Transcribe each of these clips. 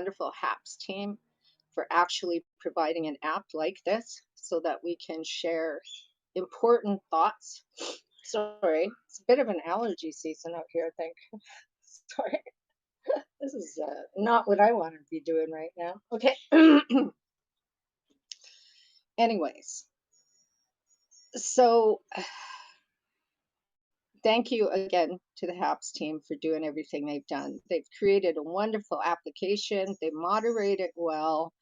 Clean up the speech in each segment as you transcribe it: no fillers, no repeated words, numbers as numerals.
wonderful HAPS team for actually providing an app like this so that we can share important thoughts. Sorry, it's a bit of an allergy season out here, I think. Sorry, this is not what I want to be doing right now. Okay. Anyways, so thank you again to the HAPS team for doing everything they've done. They've created a wonderful application, they moderate it well.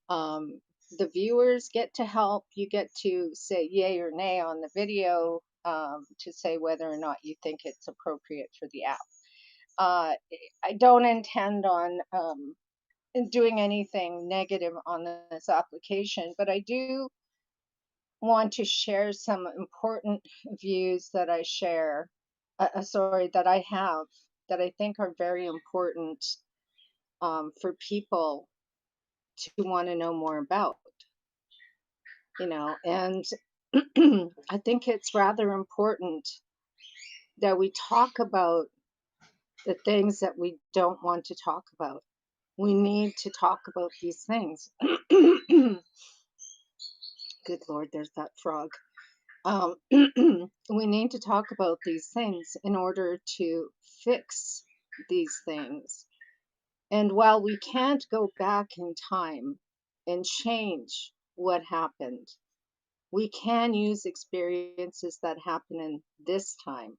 Um, the viewers get to help. You get to say yay or nay on the video to say whether or not you think it's appropriate for the app. Uh, I don't intend on doing anything negative on this application, but I do want to share some important views that I share, sorry, that I have that I think are very important for people to want to know more about, and I think it's rather important that we talk about the things that we don't want to talk about. We need to talk about these things. Good Lord, there's that frog. We need to talk about these things in order to fix these things. And while we can't go back in time and change what happened, we can use experiences that happen in this time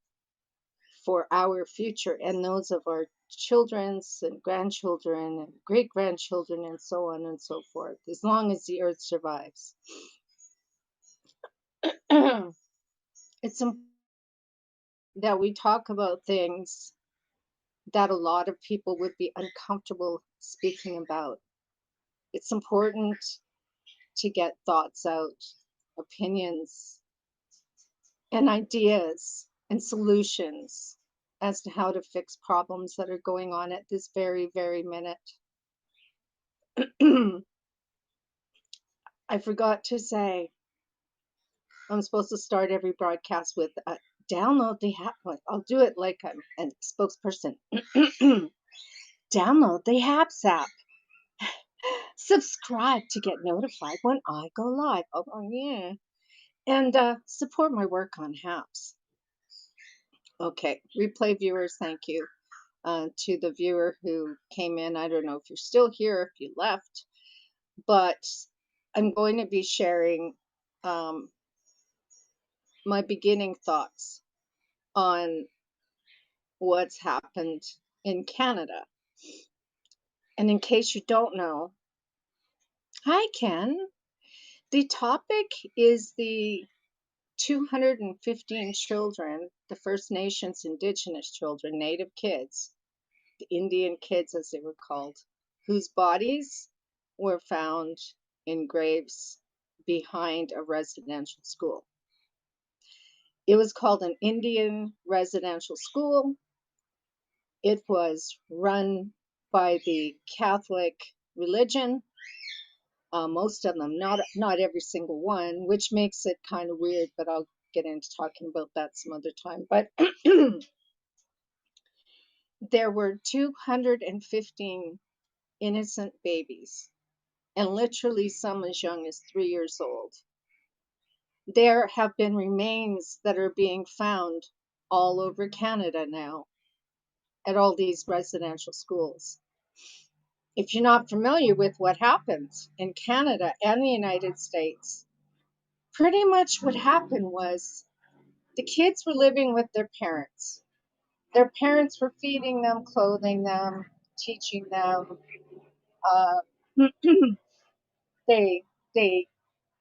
for our future and those of our children's and grandchildren and great grandchildren and so on and so forth, as long as the earth survives. It's important that we talk about things that a lot of people would be uncomfortable speaking about. It's important to get thoughts out, opinions, and ideas and solutions as to how to fix problems that are going on at this very, very minute. I forgot to say, I'm supposed to start every broadcast with download the app. I'll do it like I'm a spokesperson. Download the HAPS app. Subscribe to get notified when I go live. Oh, yeah. And support my work on HAPS. Okay, replay viewers, thank you. To the viewer who came in, I don't know if you're still here, if you left, but I'm going to be sharing my beginning thoughts on what's happened in Canada. And in case you don't know, hi Ken. The topic is the 215 children, the First Nations Indigenous children, Native kids, the Indian kids as they were called, whose bodies were found in graves behind a residential school. It was called an Indian residential school. It was run by the Catholic religion, most of them, not every single one, which makes it kind of weird, but I'll get into talking about that some other time. But there were 215 innocent babies, and literally some as young as 3 years old. There have been remains that are being found all over Canada now at all these residential schools. If you're not familiar with what happens in Canada and the United States, pretty much what happened was the kids were living with their parents. Their parents were feeding them, clothing them, teaching them. Uh, they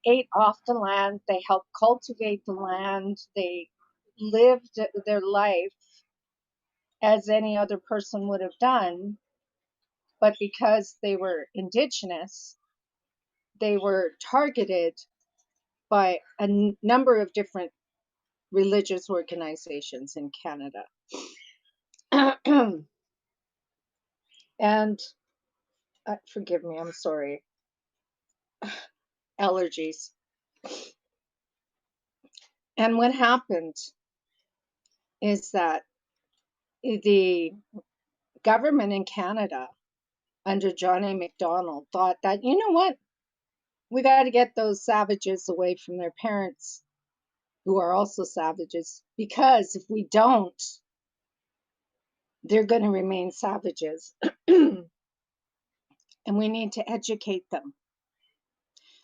ate off the land. They helped cultivate the land. They lived their life as any other person would have done. But because they were Indigenous, they were targeted by a number of different religious organizations in Canada. And forgive me, I'm sorry, allergies. And what happened is that the government in Canada under John A. Macdonald thought that, you know what, we got to get those savages away from their parents, who are also savages, because if we don't, they're going to remain savages. And we need to educate them.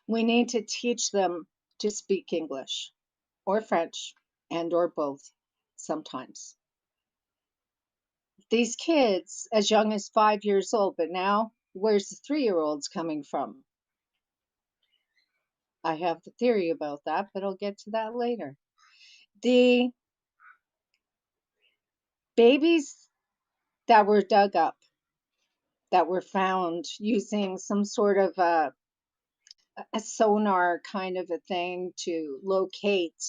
We need to teach them to speak English or French and or both sometimes. These kids as young as 5 years old, but now where's the 3-year-olds coming from? I have the theory about that, but I'll get to that later. The babies that were dug up, that were found using some sort of a sonar kind of a thing to locate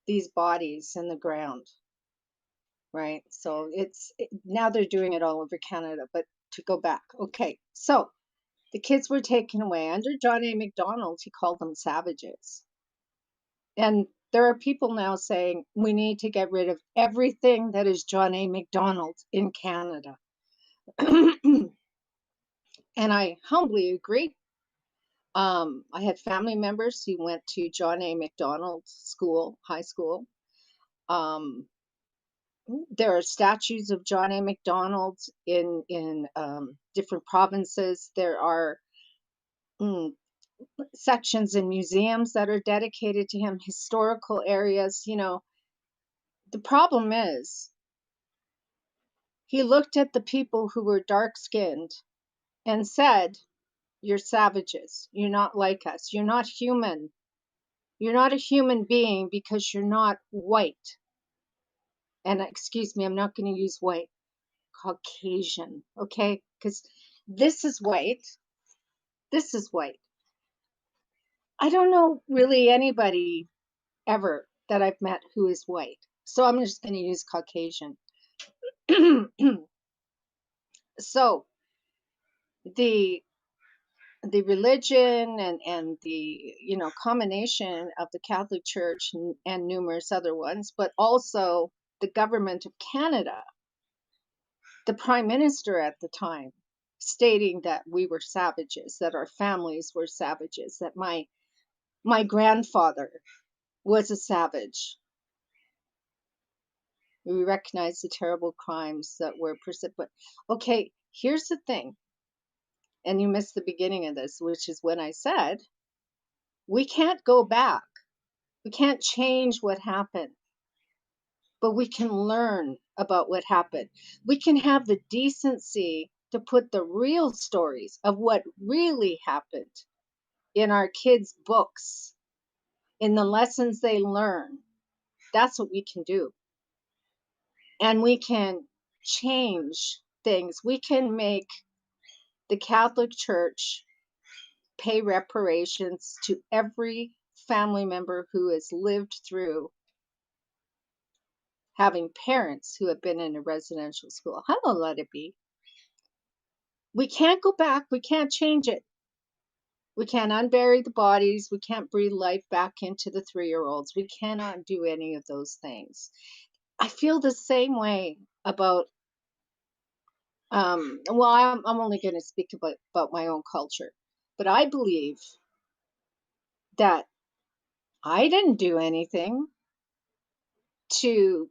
these bodies in the ground, right? So now they're doing it all over Canada, but to go back. Okay, so the kids were taken away. Under John A. Macdonald, he called them savages. And there are people now saying we need to get rid of everything that is John A. Macdonald in Canada. And I humbly agree. I had family members who went to John A. Macdonald School, high school. There are statues of John A. Macdonald in different provinces. There are sections in museums that are dedicated to him, historical areas. You know, the problem is he looked at the people who were dark-skinned and said, "You're savages. You're not like us. You're not human. You're not a human being because you're not white." And excuse me, I'm not going to use white. Caucasian, okay? Because this is white. This is white. I don't know really anybody ever that I've met who is white. So I'm just going to use Caucasian. So the religion and the combination of the Catholic Church and numerous other ones, but also the government of Canada, the Prime Minister at the time, stating that we were savages, that our families were savages, that my grandfather was a savage. We recognize the terrible crimes that were but okay, here's the thing, and you missed the beginning of this, which is when I said we can't go back. We can't change what happened, but we can learn about what happened. We can have the decency to put the real stories of what really happened in our kids' books, in the lessons they learn. That's what we can do. And we can change things. We can make the Catholic Church pay reparations to every family member who has lived through having parents who have been in a residential school. How will let it be? We can't go back. We can't change it. We can't unbury the bodies. We can't breathe life back into the 3-year-olds. We cannot do any of those things. I feel the same way about, well, I'm only going to speak about my own culture, but I believe that I didn't do anything to,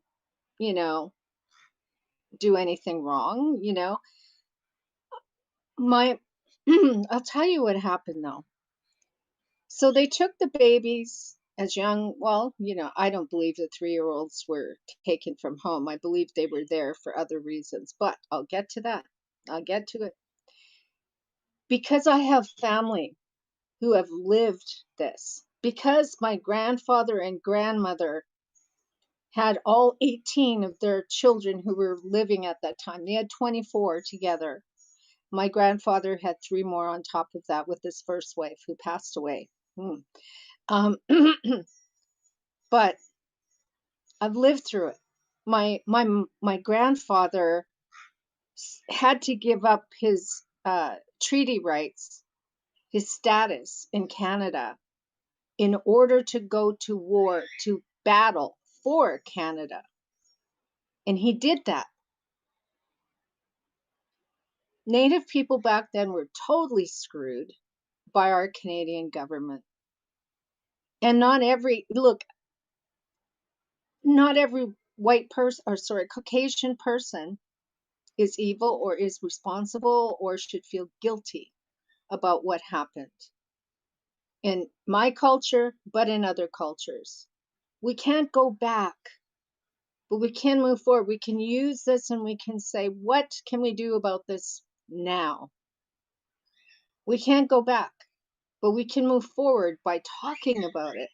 do anything wrong, My, I'll tell you what happened though. So they took the babies as young, well, I don't believe the 3-year-olds were taken from home. I believe they were there for other reasons, but I'll get to that. I'll get to it. Because I have family who have lived this, because my grandfather and grandmother had all 18 of their children who were living at that time. They had 24 together. My grandfather had 3 more on top of that with his first wife who passed away. But I've lived through it. My grandfather had to give up his treaty rights, his status in Canada, in order to go to war, to battle for Canada. And he did that. Native people back then were totally screwed by our Canadian government. And not every white person, or sorry, Caucasian person is evil or is responsible or should feel guilty about what happened in my culture, but in other cultures. We can't go back, but we can move forward. We can use this and we can say, what can we do about this now? We can't go back, but we can move forward by talking about it,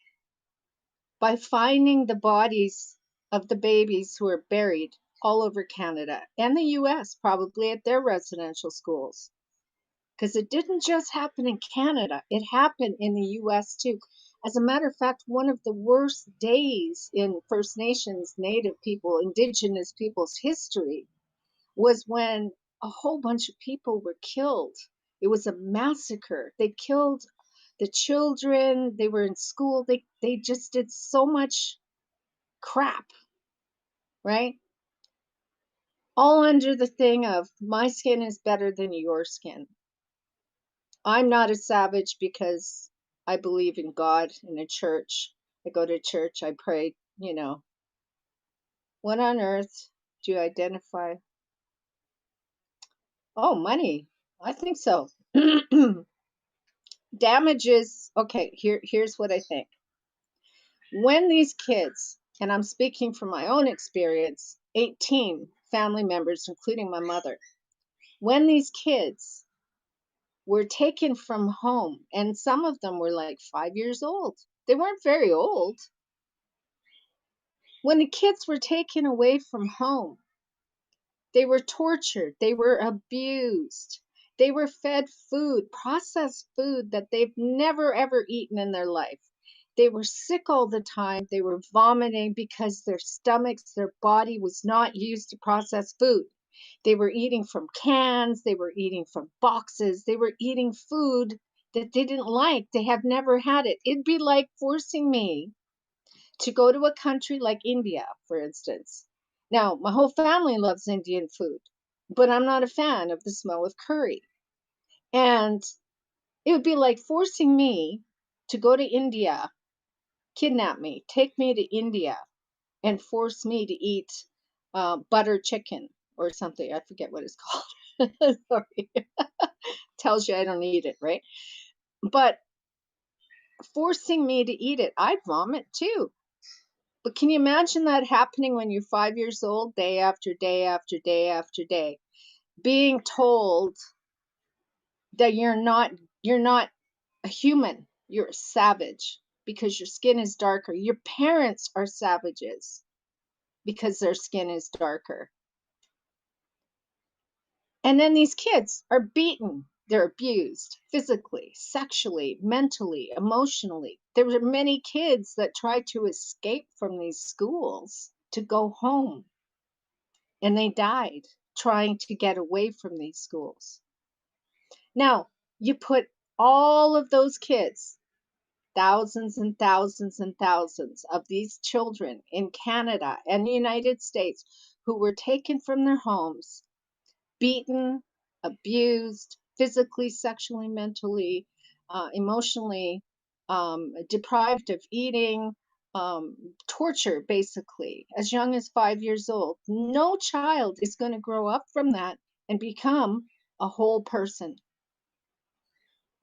by finding the bodies of the babies who are buried all over Canada and the US, probably at their residential schools. Because it didn't just happen in Canada, it happened in the US too. As a matter of fact, one of the worst days in First Nations, Native people, Indigenous people's history was when a whole bunch of people were killed. It was a massacre. They killed the children, they were in school, they just did so much crap, right? All under the thing of my skin is better than your skin. I'm not a savage because I believe in God in a church. I go to church, I pray, What on earth do you identify? Oh, money. I think so. Damages. Okay, here's what I think. When these kids, and I'm speaking from my own experience, 18 family members, including my mother, when these kids were taken from home, and some of them were like 5 years old, they weren't very old. When the kids were taken away from home, they were tortured, they were abused, they were fed food, processed food that they've never ever eaten in their life. They were sick all the time. They were vomiting because their stomachs, their body was not used to process food. They were eating from cans, they were eating from boxes, they were eating food that they didn't like. They have never had it. It'd be like forcing me to go to a country like India, for instance. Now, my whole family loves Indian food, but I'm not a fan of the smell of curry. And it would be like forcing me to go to India, kidnap me, take me to India, and force me to eat butter chicken or something. I forget what it's called. Sorry. Tells you I don't eat it, right? But forcing me to eat it, I'd vomit too. But can you imagine that happening when you're 5 years old, day after day after day after day, being told that you're not a human, you're a savage because your skin is darker. Your parents are savages because their skin is darker. And then these kids are beaten, they're abused physically, sexually, mentally, emotionally. There were many kids that tried to escape from these schools to go home, and they died trying to get away from these schools. Now, you put all of those kids, thousands and thousands and thousands of these children in Canada and the United States who were taken from their homes, beaten, abused, physically, sexually, mentally, emotionally, deprived of eating, torture, basically, as young as 5 years old. No child is going to grow up from that and become a whole person.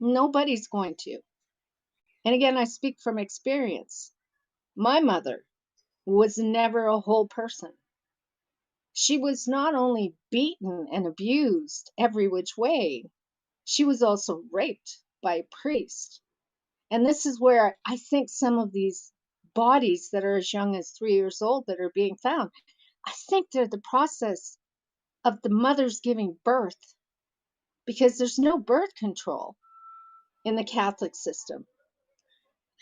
Nobody's going to. And again, I speak from experience. My mother was never a whole person. She was not only beaten and abused every which way, she was also raped by a priest. And this is where I think some of these bodies that are as young as 3 years old that are being found, I think they're the process of the mothers giving birth, because there's no birth control in the Catholic system.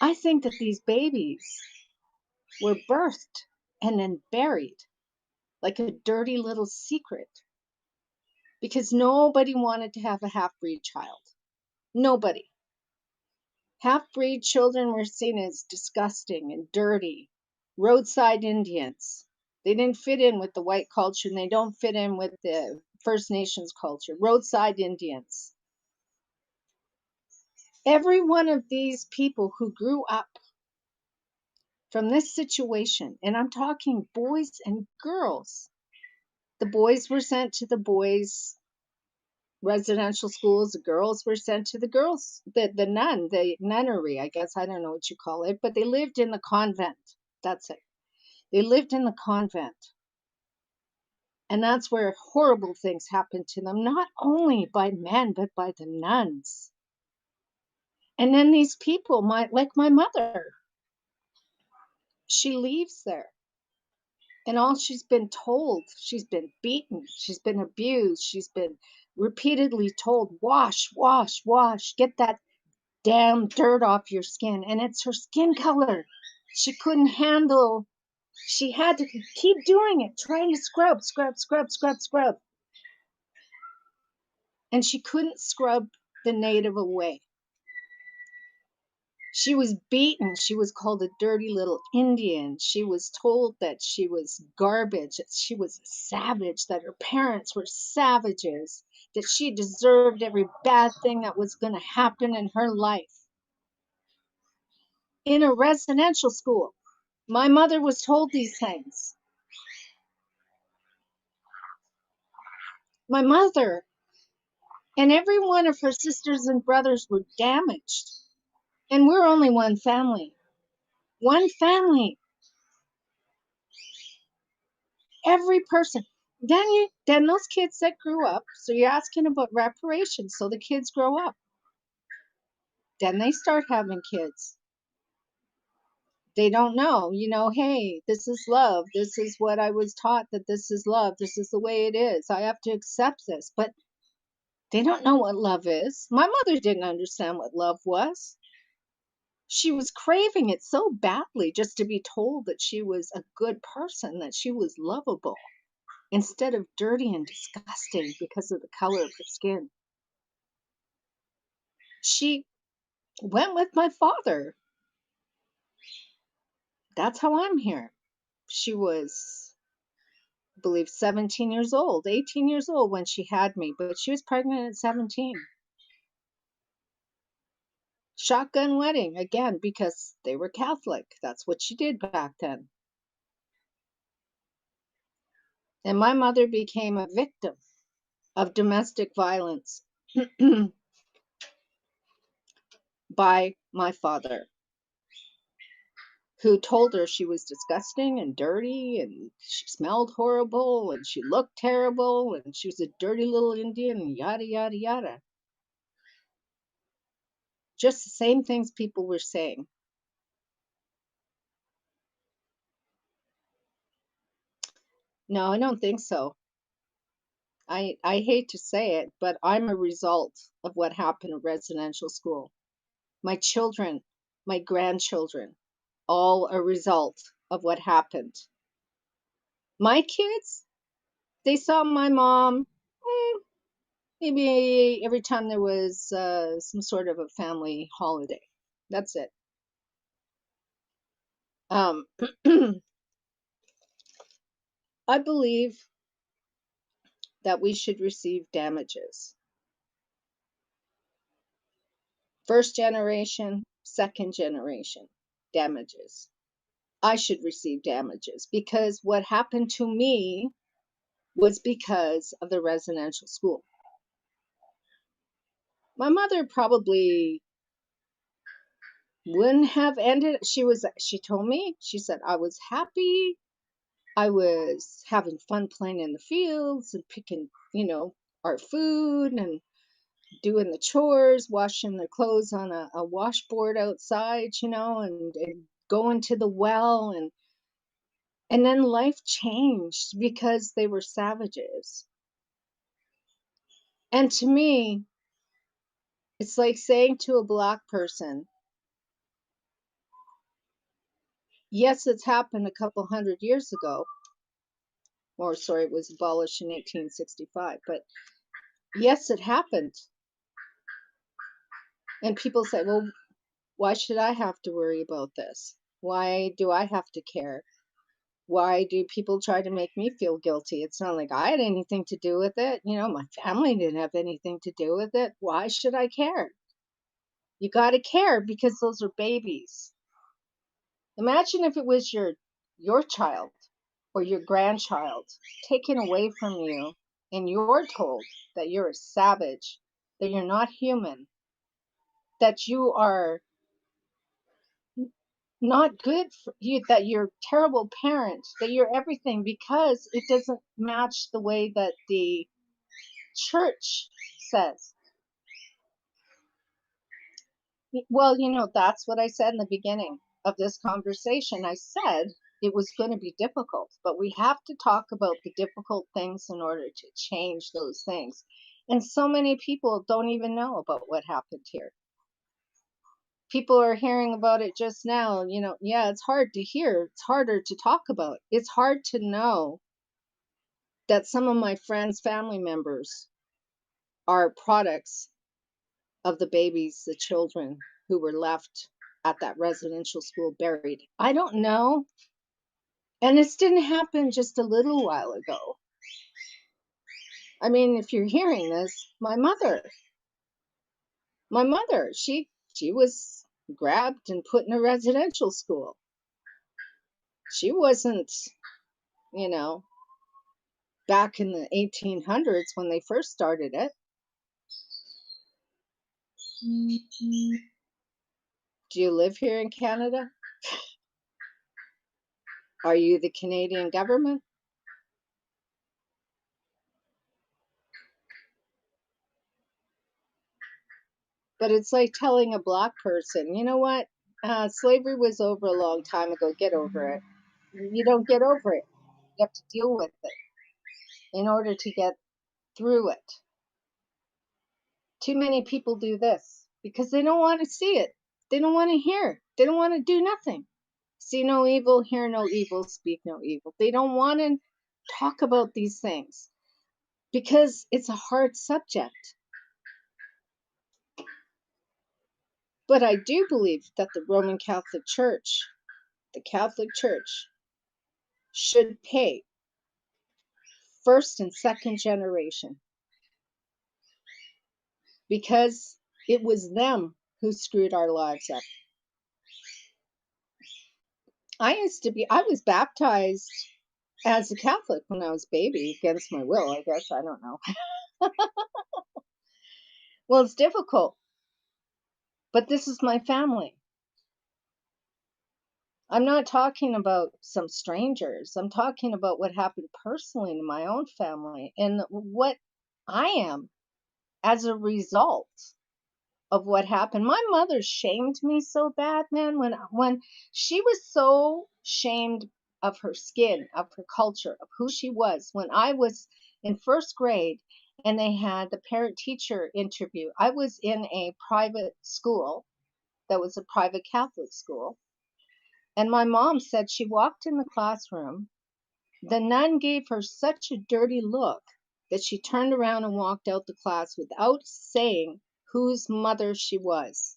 I think that these babies were birthed and then buried like a dirty little secret because nobody wanted to have a half-breed child. Nobody. Half-breed children were seen as disgusting and dirty, roadside Indians. They didn't fit in with the white culture, and they don't fit in with the First Nations culture, roadside Indians. Every one of these people who grew up from this situation, and I'm talking boys and girls. The boys were sent to the boys' residential schools, the girls were sent to the girls, the nunnery, I guess, I don't know what you call it, but they lived in the convent. That's it. They lived in the convent. And that's where horrible things happened to them, not only by men, but by the nuns. And then these people, like my mother, she leaves there. And all she's been told, she's been beaten, she's been abused, she's been repeatedly told, wash, wash, wash, get that damn dirt off your skin. And it's her skin color. She couldn't handle, she had to keep doing it, trying to scrub, scrub, scrub, scrub, scrub. And she couldn't scrub the native away. She was beaten. She was called a dirty little Indian. She was told that she was garbage, that she was a savage, that her parents were savages, that she deserved every bad thing that was going to happen in her life. In a residential school, my mother was told these things. My mother and every one of her sisters and brothers were damaged. And we're only one family. One family. Every person. Then those kids that grew up, so you're asking about reparations, so the kids grow up. Then they start having kids. They don't know, hey, this is love. This is what I was taught, that this is love. This is the way it is. I have to accept this. But they don't know what love is. My mother didn't understand what love was. She was craving it so badly just to be told that she was a good person, that she was lovable, instead of dirty and disgusting because of the color of her skin. She went with my father. That's how I'm here. She was, I believe, 17 years old, 18 years old when she had me, but she was pregnant at 17. Shotgun wedding, again, because they were Catholic. That's what she did back then. And my mother became a victim of domestic violence by my father, who told her she was disgusting and dirty and she smelled horrible and she looked terrible and she was a dirty little Indian and yada, yada, yada. Just the same things people were saying. No, I don't think so. I hate to say it, but I'm a result of what happened at residential school. My children, my grandchildren, all a result of what happened. My kids, they saw my mom maybe every time there was some sort of a family holiday. That's it. Um, I believe that we should receive damages. First generation, second generation damages. I should receive damages because what happened to me was because of the residential school. My mother probably wouldn't have ended. She told me, she said, I was happy. I was having fun playing in the fields and picking, our food and doing the chores, washing the clothes on a washboard outside, and going to the well. And then life changed because they were savages. And to me, it's like saying to a Black person, yes, it's happened a couple hundred years ago, or sorry, it was abolished in 1865, but yes, it happened. And people say, well, why should I have to worry about this? Why do I have to care? Why do people try to make me feel guilty? It's not like I had anything to do with it. My family didn't have anything to do with it. Why should I care? You got to care because those are babies. Imagine if it was your child or your grandchild taken away from you and you're told that you're a savage, that you're not human, that you are not good for you, that you're a terrible parent, that you're everything because it doesn't match the way that the church says. Well, that's what I said in the beginning of this conversation. I said it was going to be difficult, but we have to talk about the difficult things in order to change those things. And so many people don't even know about what happened here. People are hearing about it just now. Yeah, it's hard to hear. It's harder to talk about. It's hard to know that some of my friends' family members are products of the babies, the children who were left at that residential school buried. I don't know. And this didn't happen just a little while ago. I mean, if you're hearing this, my mother, she was grabbed and put in a residential school. She wasn't, you know, back in the 1800s when they first started it. Do you live here in Canada? Are you the Canadian government? But it's like telling a black person, you know what? Slavery was over a long time ago. Get over it. You don't get over it. You have to deal with it in order to get through it. Too many people do this because they don't want to see it. They don't want to hear it. They don't want to do nothing. See no evil, hear no evil, speak no evil. They don't want to talk about these things because it's a hard subject. But I do believe that the Roman Catholic Church, the Catholic Church, should pay first and second generation because it was them who screwed our lives up. I was baptized as a Catholic when I was a baby, against my will, I guess. I don't know. Well, it's difficult, but this is my family. I'm not talking about some strangers. I'm talking about what happened personally in my own family and what I am as a result of what happened. My mother shamed me so bad, man, when she was so shamed of her skin, of her culture, of who she was. When I was in first grade and they had the parent teacher interview, I was in a private school that was a private Catholic school. And my mom said she walked in the classroom. The nun gave her such a dirty look that she turned around and walked out the class without saying whose mother she was.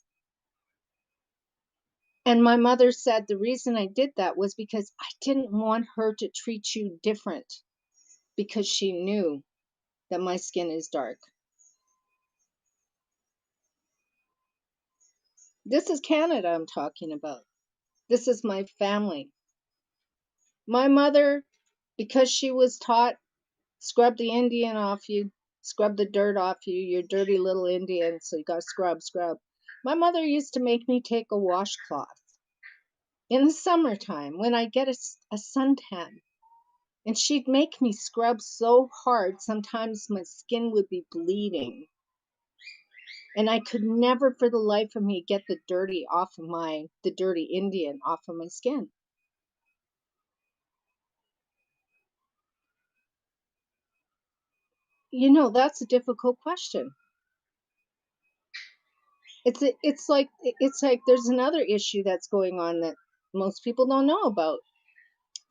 And my mother said the reason I did that was because I didn't want her to treat you different because she knew that my skin is dark. This is Canada I'm talking about. This is my family. My mother, because she was taught, scrub the Indian off you, scrub the dirt off you, you dirty little Indian, so you got to scrub, scrub. My mother used to make me take a washcloth in the summertime when I get a suntan. And she'd make me scrub so hard, sometimes my skin would be bleeding. And I could never for the life of me get the dirty Indian off of my skin. That's a difficult question. It's like there's another issue that's going on that most people don't know about.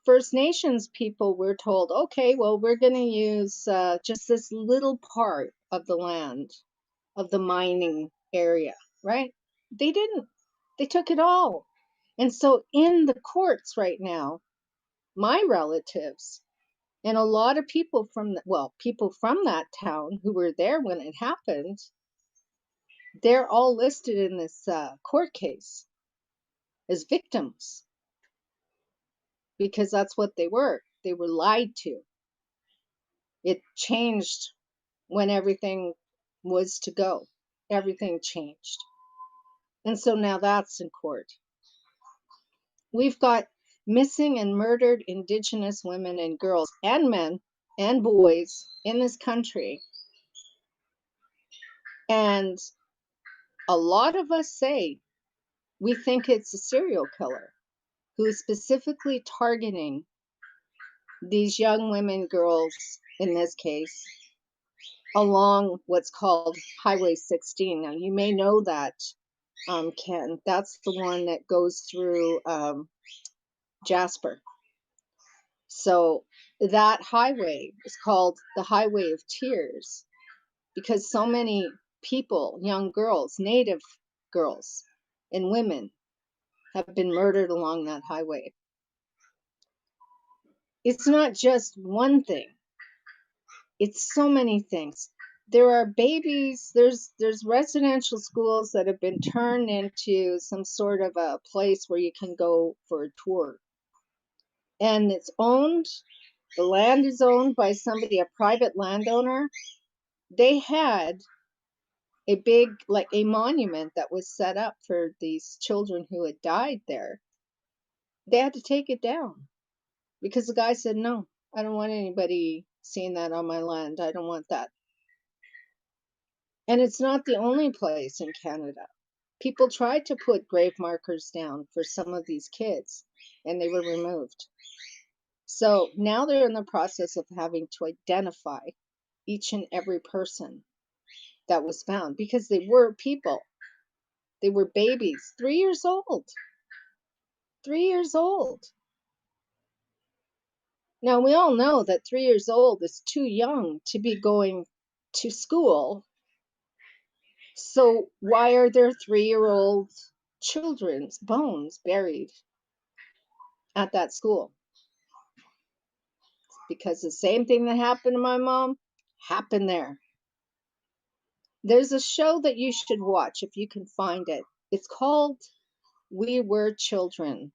First Nations people were told, okay, well, we're going to use just this little part of the land, of the mining area, right? They didn't. They took it all. And so in the courts right now, my relatives and a lot of people from people from that town who were there when it happened, they're all listed in this court case as victims because that's what they were. They were lied to. It changed when everything was to go. Everything changed. And so now that's in court. We've got missing and murdered Indigenous women and girls and men and boys in this country. And a lot of us say we think it's a serial killer who is specifically targeting these young women, girls, in this case, along what's called Highway 16. Now, you may know that, Ken. That's the one that goes through Jasper. So that highway is called the Highway of Tears because so many people, young girls, Native girls, and women have been murdered along that highway. It's not just one thing. It's so many things. There are babies, there's residential schools that have been turned into some sort of a place where you can go for a tour. And it's owned, the land is owned by somebody, a private landowner. They had a big, like a monument that was set up for these children who had died there. They had to take it down because the guy said, no, I don't want anybody seeing that on my land. I don't want that. And it's not the only place in Canada. People tried to put grave markers down for some of these kids and they were removed. So now they're in the process of having to identify each and every person that was found because they were people. They were babies, 3 years old. 3 years old. Now, we all know that 3 years old is too young to be going to school. So why are there 3-year-old children's bones buried at that school? Because the same thing that happened to my mom happened there. There's a show that you should watch if you can find it. It's called We Were Children.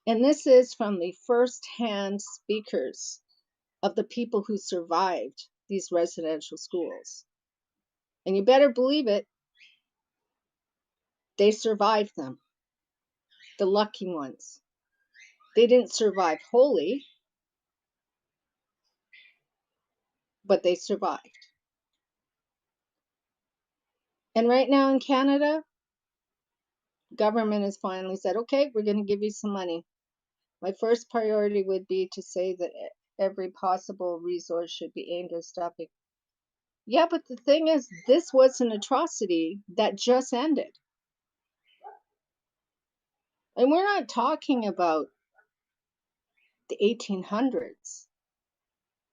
And this is from the first-hand speakers of the people who survived these residential schools. And you better believe it, they survived them. The lucky ones. They didn't survive wholly, but they survived. And right now in Canada, government has finally said, okay, we're going to give you some money. My first priority would be to say that every possible resource should be aimed at stopping. Yeah, but the thing is, this was an atrocity that just ended. And we're not talking about the 1800s.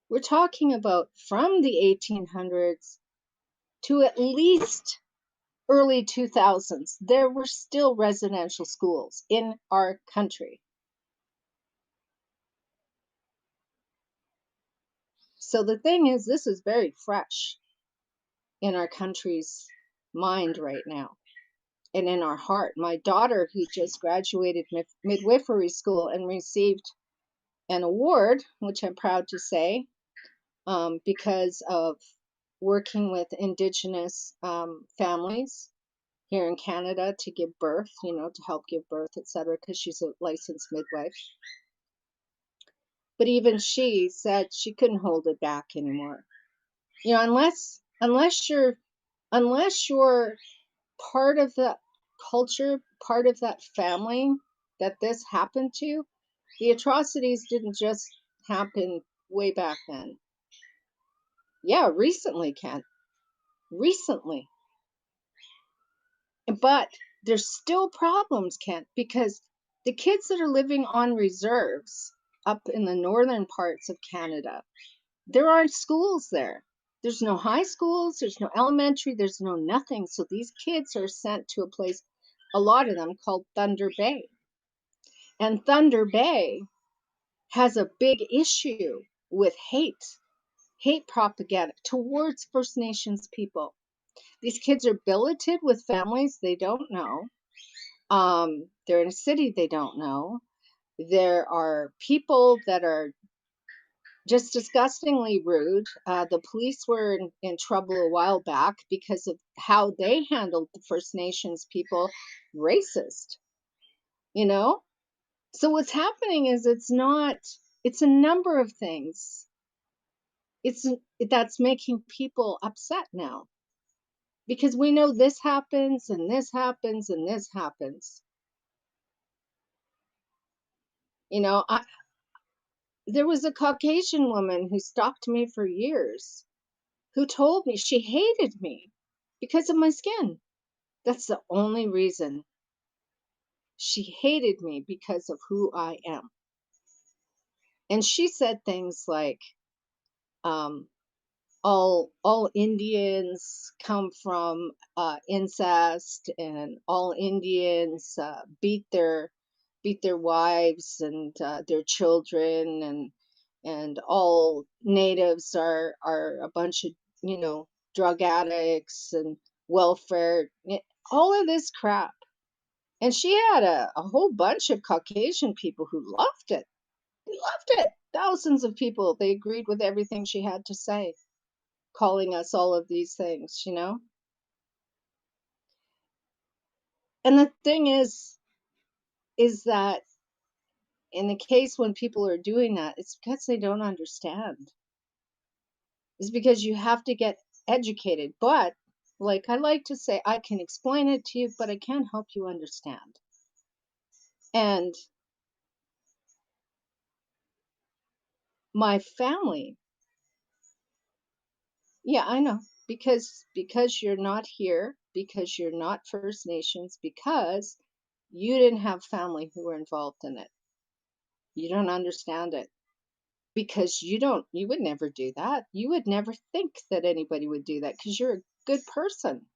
We're talking about from the 1800s to at least early 2000s. There were still residential schools in our country. So the thing is, this is very fresh in our country's mind right now and in our heart. My daughter, who just graduated midwifery school and received an award, which I'm proud to say, because of working with Indigenous families here in Canada to give birth, to help give birth, etc., because she's a licensed midwife. But even she said she couldn't hold it back anymore. Unless you're part of that culture, part of that family that this happened to, the atrocities didn't just happen way back then. Yeah, recently, Ken. Recently. But there's still problems, Kent, because the kids that are living on reserves up in the northern parts of Canada, there aren't schools there. There's no high schools, there's no elementary, there's no nothing. So these kids are sent to a place, a lot of them, called Thunder Bay. And Thunder Bay has a big issue with hate propaganda towards First Nations people. These kids are billeted with families they don't know. They're in a city they don't know. There are people that are just disgustingly rude. The police were in trouble a while back because of how they handled the First Nations people. Racist, you know? So what's happening is it's a number of things. It's that's making people upset now because we know this happens and this happens and this happens. You know, there was a Caucasian woman who stalked me for years who told me she hated me because of my skin. That's the only reason. She hated me because of who I am. And she said things like, um, all Indians come from incest, and all Indians beat their wives and their children, and all natives are a bunch of, you know, drug addicts and welfare, all of this crap. And she had a whole bunch of Caucasian people who loved it. They loved it. Thousands of people. They agreed with everything she had to say, calling us all of these things, you know? And the thing is that in the case when people are doing that, it's because they don't understand. It's because you have to get educated. But, like I like to say, I can explain it to you, but I can't help you understand. And my family, yeah, I know, because you're not here, because you're not First Nations, because you didn't have family who were involved in it. You don't understand it because you would never do that. You would never think that anybody would do that because you're a good person.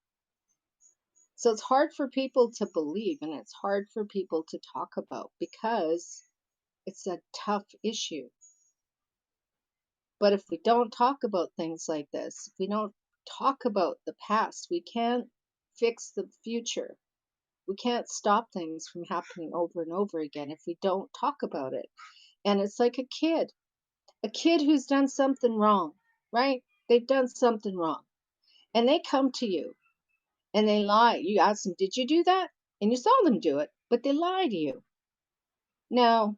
So it's hard for people to believe and it's hard for people to talk about because it's a tough issue. But if we don't talk about things like this, if we don't talk about the past, we can't fix the future. We can't stop things from happening over and over again if we don't talk about it. And it's like a kid who's done something wrong, right? They've done something wrong. And they come to you and they lie. You ask them, "Did you do that?" And you saw them do it, but they lie to you. Now,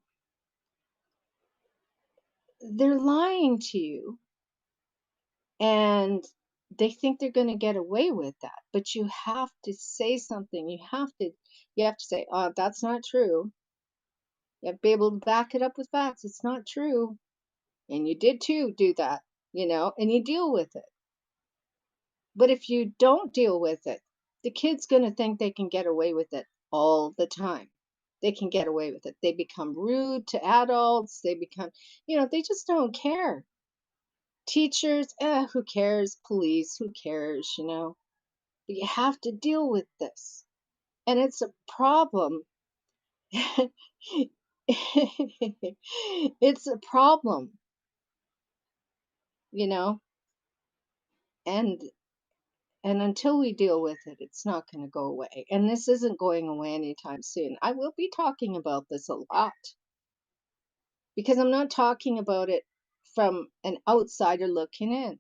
they're lying to you and they think they're going to get away with that, but you have to say something. You have to say, "Oh, that's not true." You have to be able to back it up with facts. It's not true. And you did too do that, you know, and you deal with it. But if you don't deal with it, the kid's going to think they can get away with it all the time. They can get away with it. They become rude to adults. They become, you know, they just don't care. Teachers, who cares? Police, who cares, you know? But you have to deal with this. And it's a problem. It's a problem, you know? And And until we deal with it, it's not going to go away. And this isn't going away anytime soon. I will be talking about this a lot because I'm not talking about it from an outsider looking in.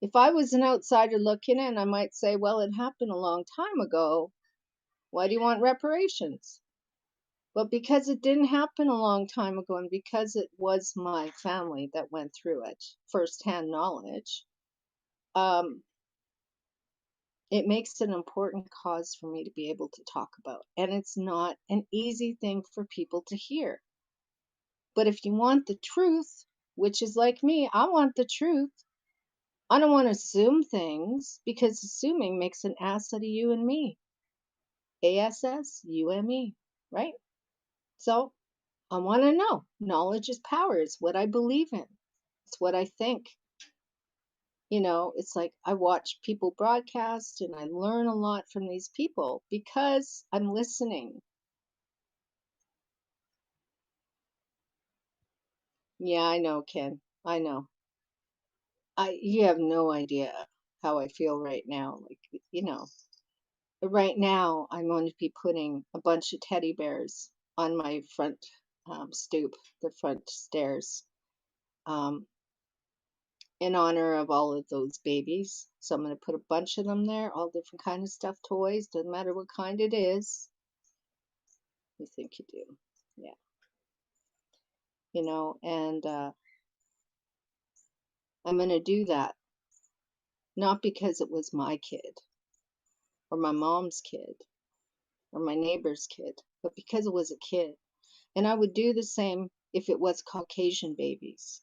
If I was an outsider looking in, I might say, well, it happened a long time ago. Why do you want reparations? But because it didn't happen a long time ago and because it was my family that went through it, firsthand knowledge, um, it makes an important cause for me to be able to talk about. And it's not an easy thing for people to hear. But if you want the truth, which is like me, I want the truth. I don't want to assume things because assuming makes an ass out of you and me. ASSUME, right? So I want to know. Knowledge is power. It's what I believe in. It's what I think. You know, it's like I watch people broadcast and I learn a lot from these people because I'm listening. Yeah, I know, Ken. I know. You have no idea how I feel right now. Like, you know, right now I'm going to be putting a bunch of teddy bears on my front stoop, the front stairs, um, in honor of all of those babies. So I'm going to put a bunch of them there, all different kind of stuffed toys, doesn't matter what kind it is. You think you do. Yeah. And I'm going to do that not because it was my kid or my mom's kid or my neighbor's kid, but because it was a kid. And I would do the same if it was Caucasian babies.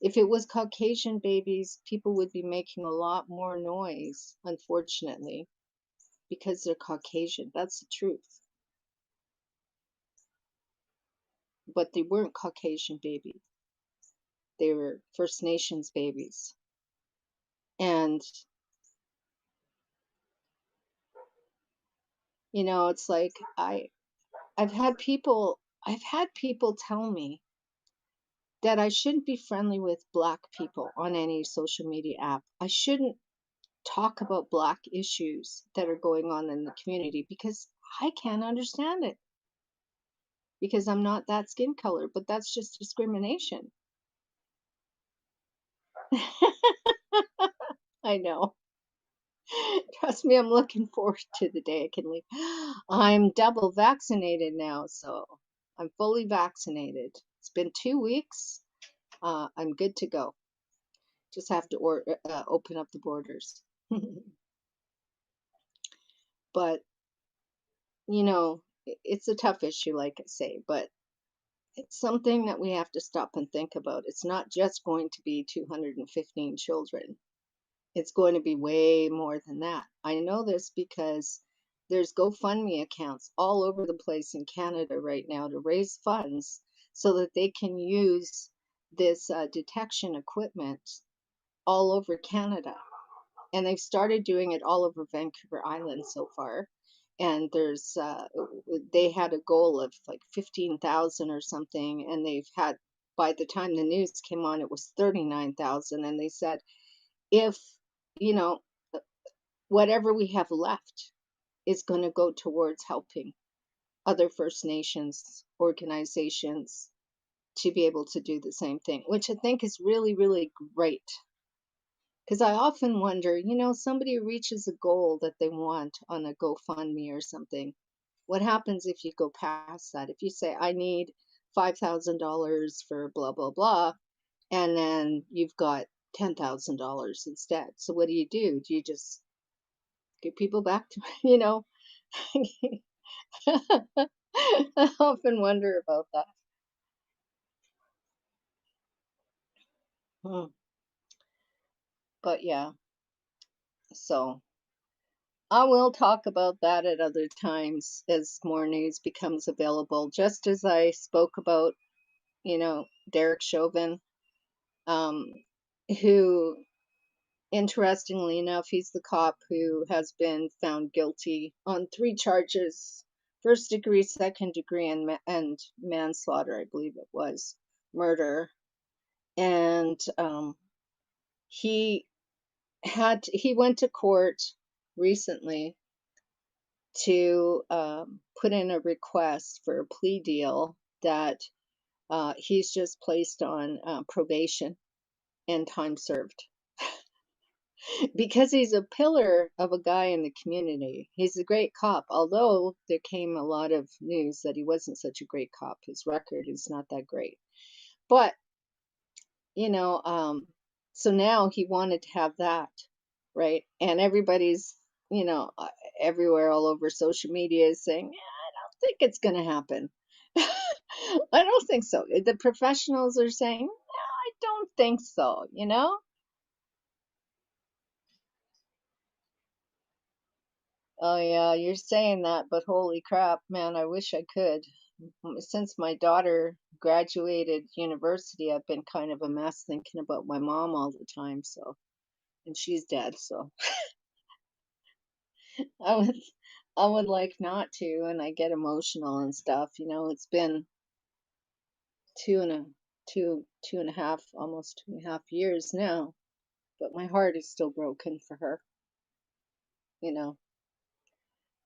If it was Caucasian babies, people would be making a lot more noise, unfortunately, because they're Caucasian. That's the truth. But they weren't Caucasian babies, they were First Nations babies. And, it's like I've had people tell me that I shouldn't be friendly with black people on any social media app. I shouldn't talk about black issues that are going on in the community because I can't understand it because I'm not that skin color, but that's just discrimination. I know. Trust me, I'm looking forward to the day I can leave. I'm double vaccinated now, so I'm fully vaccinated. It's been 2 weeks. I'm good to go. Just have to open up the borders. But, it's a tough issue, like I say, but it's something that we have to stop and think about. It's not just going to be 215 children. It's going to be way more than that. I know this because there's GoFundMe accounts all over the place in Canada right now to raise funds so that they can use this detection equipment all over Canada. And they've started doing it all over Vancouver Island so far. And they had a goal of like 15,000 or something, and they've had, by the time the news came on, it was 39,000. And they said, if, you know, whatever we have left is going to go towards helping other First Nations organizations to be able to do the same thing, which I think is really, really great. Because I often wonder, somebody reaches a goal that they want on a GoFundMe or something. What happens if you go past that? If you say, I need $5,000 for blah, blah, blah, and then you've got $10,000 instead. So what do? Do you just get people back to, I often wonder about that. Hmm. But yeah, so I will talk about that at other times as more news becomes available. Just as I spoke about, Derek Chauvin, um, who, interestingly enough, he's the cop who has been found guilty on 3 charges: first degree, second degree, and manslaughter, I believe it was, murder. And he he went to court recently to put in a request for a plea deal that he's just placed on probation and time served because he's a pillar of a guy in the community. He's a great cop, although there came a lot of news that he wasn't such a great cop. His record is not that great. But, you know, um, so now he wanted to have that, right? And everybody's, you know, uh, everywhere all over social media is saying, think it's going to happen. I don't think so. The professionals are saying, no, I don't think so. Oh, yeah, you're saying that, but holy crap, man, I wish I could. Since my daughter graduated university, I've been kind of a mess thinking about my mom all the time, so, and she's dead, so I would I would like not to, and I get emotional and stuff. It's been two and a two and a half, almost 2.5 years now, but my heart is still broken for her, you know.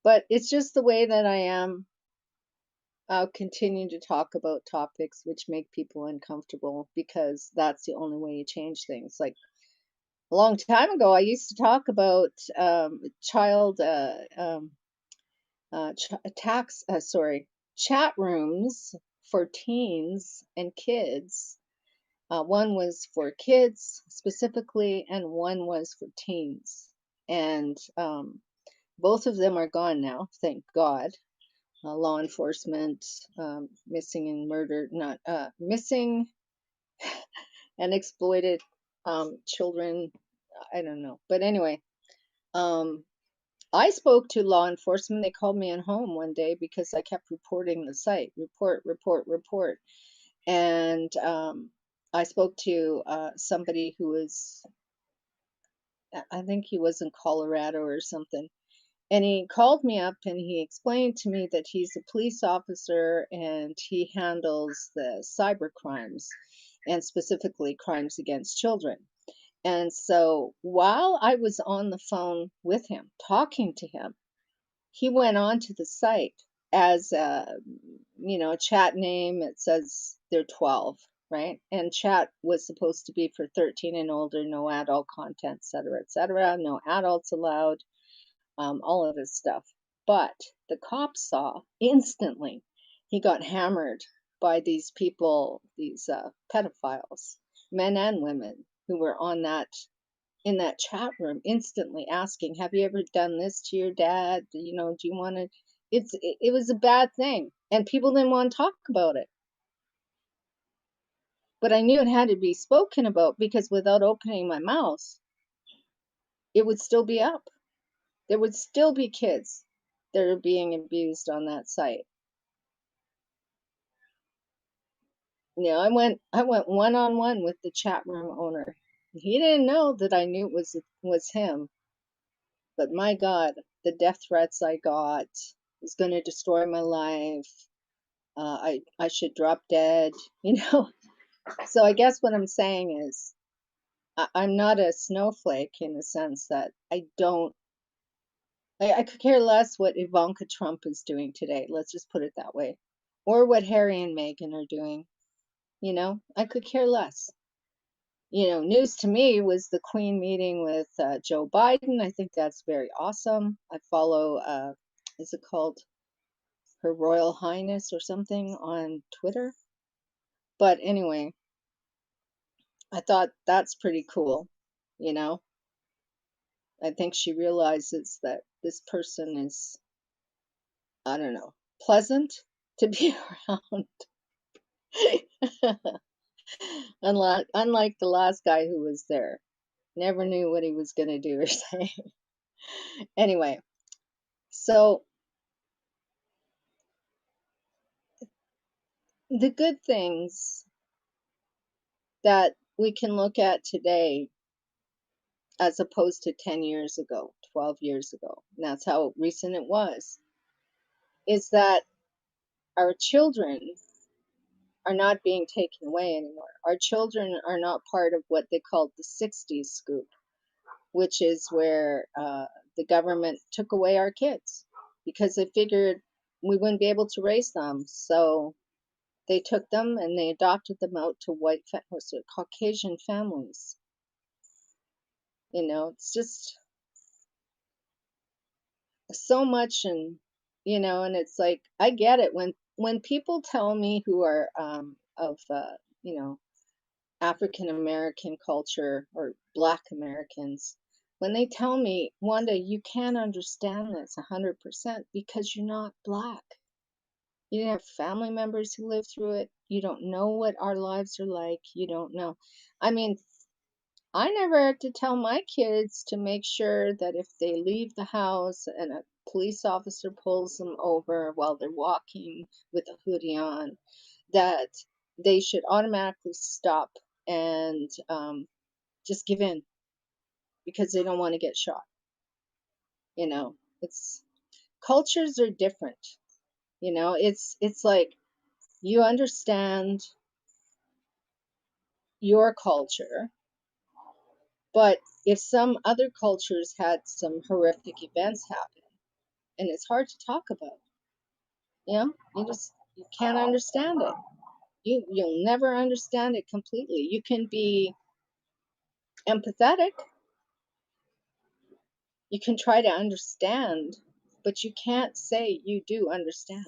But it's just the way that I am. I'll continue to talk about topics which make people uncomfortable because that's the only way you change things. Like a long time ago, I used to talk about child chat rooms for teens and kids. One was for kids specifically, and one was for teens. And both of them are gone now, thank God. Law enforcement, missing and murdered, not missing and exploited children. I don't know. But anyway, um, I spoke to law enforcement. They called me in home one day because I kept reporting the site, report, report, report. And I spoke to somebody who was, I think he was in Colorado or something. And he called me up and he explained to me that he's a police officer and he handles the cyber crimes and specifically crimes against children. And so while I was on the phone with him, talking to him, he went on to the site as a chat name. It says they're 12, right? And chat was supposed to be for 13 and older, no adult content, et cetera, no adults allowed, all of this stuff. But the cops saw instantly he got hammered by these people, these pedophiles, men and women who were on that in that chat room instantly asking, have you ever done this to your dad? Do you want to? It was a bad thing, and people didn't want to talk about it. But I knew it had to be spoken about because without opening my mouth, it would still be up. There would still be kids that are being abused on that site. I went one-on-one with the chat room owner. He didn't know that I knew it was him. But my God, the death threats I got is going to destroy my life. I should drop dead, you know. So I guess what I'm saying is I'm not a snowflake in the sense that I could care less what Ivanka Trump is doing today. Let's just put it that way. Or what Harry and Meghan are doing. I could care less. News to me was the Queen meeting with Joe Biden. I think that's very awesome. I follow, is it called Her Royal Highness or something on Twitter? But anyway, I thought that's pretty cool. You know, I think she realizes that this person is, I don't know, pleasant to be around. Unlike the last guy who was there, never knew what he was going to do or say. Anyway, so the good things that we can look at today as opposed to 10 years ago, 12 years ago, and that's how recent it was, is that our children are not being taken away anymore. Our children are not part of what they called the 60s scoop, which is where the government took away our kids because they figured we wouldn't be able to raise them. So they took them and they adopted them out to Caucasian families. It's just so much, and it's like I get it when people tell me who are of you know African American culture or Black Americans, when they tell me, Wanda, you can't understand this 100% because you're not Black. You didn't have family members who lived through it. You don't know what our lives are like. You don't know. I mean, I never had to tell my kids to make sure that if they leave the house and a police officer pulls them over while they're walking with a hoodie on, that they should automatically stop and just give in because they don't want to get shot. It's cultures are different. It's like you understand your culture, but if some other cultures had some horrific events happen, and it's hard to talk about, you can't understand it. You'll never understand it completely. You can be empathetic, you can try to understand, but you can't say you do understand.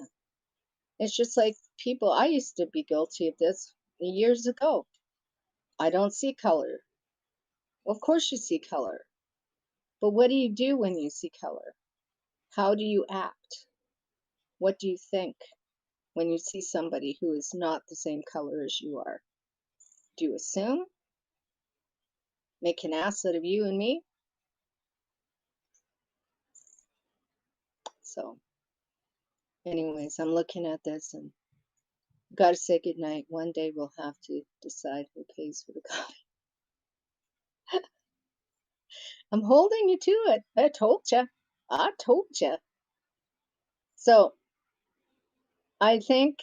It's just like people, I used to be guilty of this years ago. I don't see color. Of course you see color, but what do you do when you see color? How do you act? What do you think when you see somebody who is not the same color as you are? Do you assume? Make an ass out of you and me? So, anyways, I'm looking at this and gotta say goodnight. One day we'll have to decide who pays for the coffee. I'm holding you to it. I told you. I told you. So, I think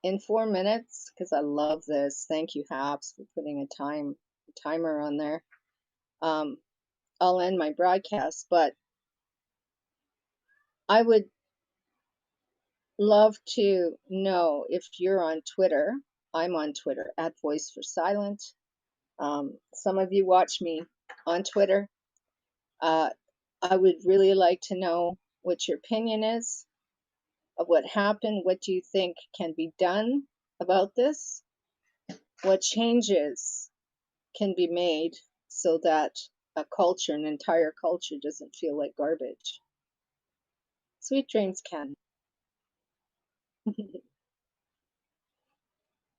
in 4 minutes, because I love this. Thank you, Habs, for putting a timer on there. I'll end my broadcast, but I would love to know if you're on Twitter. I'm on Twitter at Voice for Silent. Some of you watch me on Twitter. I would really like to know what your opinion is of what happened. What do you think can be done about this? What changes can be made so that a culture, an entire culture, doesn't feel like garbage? Sweet dreams, Ken.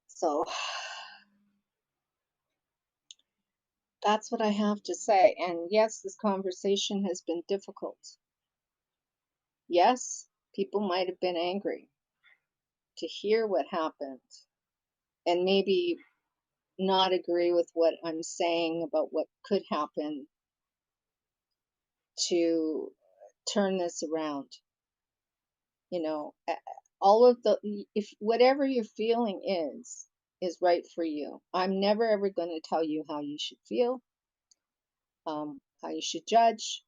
So that's what I have to say. And yes, this conversation has been difficult. Yes, people might have been angry to hear what happened and maybe not agree with what I'm saying about what could happen to turn this around. You know, all of if whatever your feeling is right for you. I'm never ever going to tell you how you should feel, how you should judge.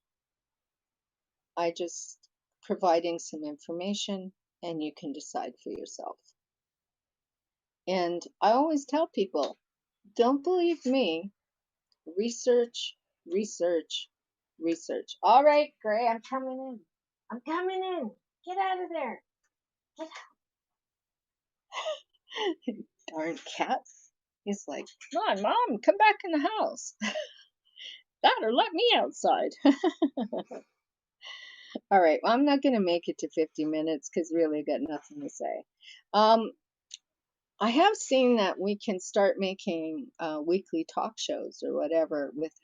I just providing some information and you can decide for yourself. And I always tell people, don't believe me, research, research, research. All right, Gray, I'm coming in. I'm coming in. Get out of there. Get out. Darn cat. He's like, come on, Mom, come back in the house. That or let me outside. All right, well, I'm not going to make it to 50 minutes because really I got nothing to say. I have seen that we can start making weekly talk shows or whatever with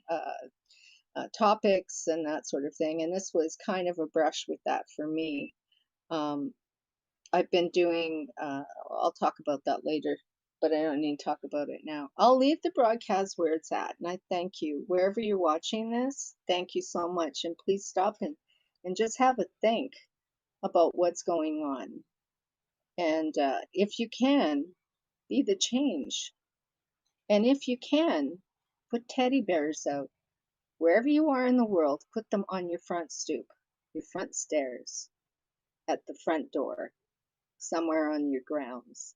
topics and that sort of thing. And this was kind of a brush with that for me. I've been doing, I'll talk about that later, but I don't need to talk about it now. I'll leave the broadcast where it's at. And I thank you. Wherever you're watching this, thank you so much. And please stop and just have a think about what's going on. And if you can, be the change. And if you can, put teddy bears out. Wherever you are in the world, put them on your front stoop, your front stairs, at the front door, somewhere on your grounds.